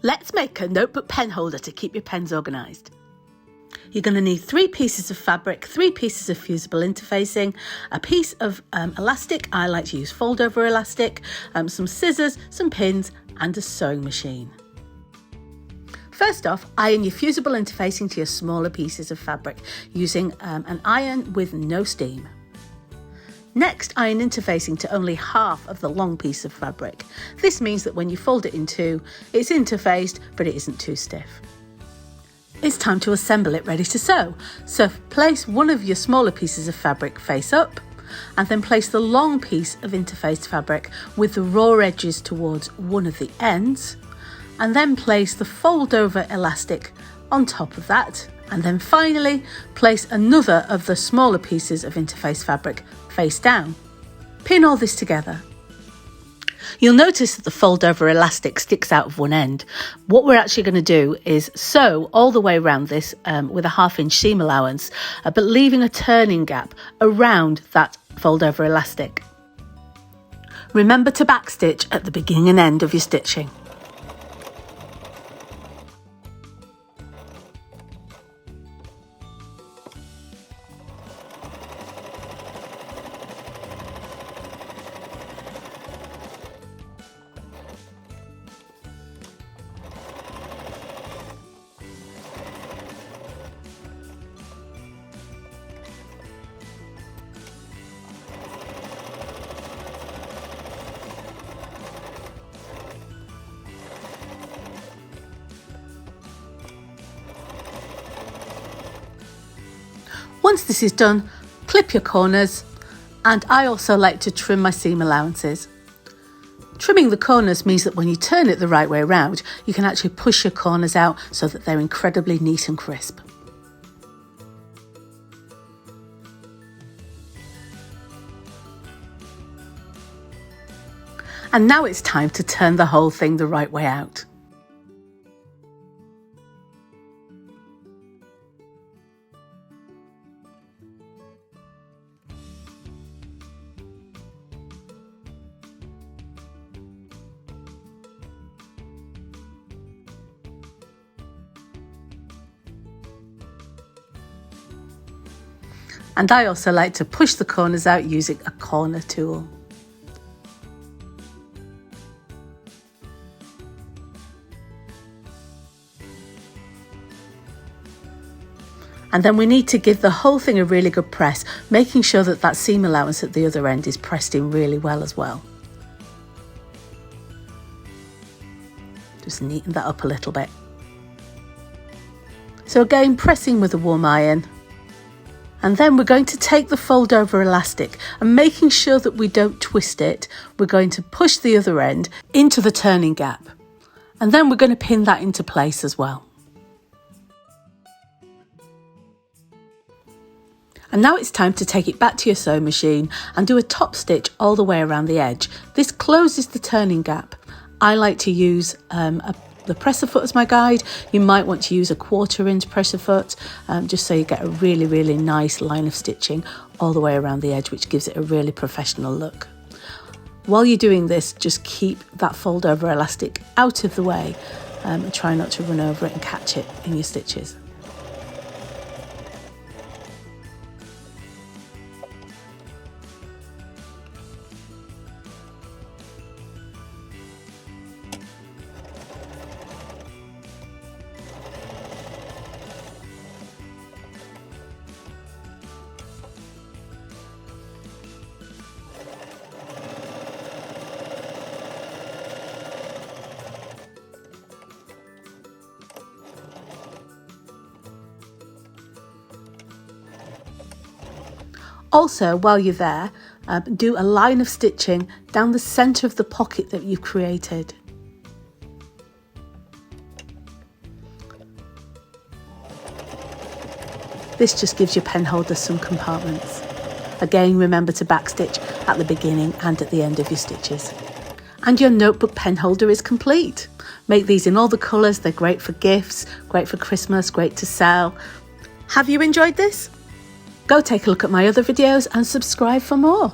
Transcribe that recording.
Let's make a notebook pen holder to keep your pens organised. You're going to need 3 pieces of fabric, 3 pieces of fusible interfacing, a piece of elastic, I like to use fold over elastic, some scissors, some pins and a sewing machine. First off, iron your fusible interfacing to your smaller pieces of fabric using an iron with no steam. Next, iron interfacing to only half of the long piece of fabric. This means that when you fold it in two, it's interfaced, but it isn't too stiff. It's time to assemble it ready to sew. So place one of your smaller pieces of fabric face up, and then place the long piece of interfaced fabric with the raw edges towards one of the ends, and then place the fold over elastic on top of that, and then finally place another of the smaller pieces of interfaced fabric face down. Pin all this together. You'll notice that the fold over elastic sticks out of one end. What we're actually going to do is sew all the way around this with a 1/2 inch seam allowance, but leaving a turning gap around that fold over elastic. Remember to backstitch at the beginning and end of your stitching. Once this is done, clip your corners, and I also like to trim my seam allowances. Trimming the corners means that when you turn it the right way around, you can actually push your corners out so that they're incredibly neat and crisp. And now it's time to turn the whole thing the right way out. And I also like to push the corners out using a corner tool. And then we need to give the whole thing a really good press, making sure that that seam allowance at the other end is pressed in really well as well. Just neaten that up a little bit. So again, pressing with a warm iron. And then we're going to take the fold over elastic and making sure that we don't twist it, we're going to push the other end into the turning gap. And then we're going to pin that into place as well. And now it's time to take it back to your sewing machine and do a top stitch all the way around the edge. This closes the turning gap. I like to use the presser foot as my guide. You might want to use a 1/4 inch presser foot, just so you get a really, really nice line of stitching all the way around the edge, which gives it a really professional look. While you're doing this, just keep that fold over elastic out of the way and try not to run over it and catch it in your stitches. Also, while you're there, do a line of stitching down the centre of the pocket that you've created. This just gives your pen holder some compartments. Again, remember to backstitch at the beginning and at the end of your stitches. And your notebook pen holder is complete. Make these in all the colours. They're great for gifts, great for Christmas, great to sell. Have you enjoyed this? Go take a look at my other videos and subscribe for more.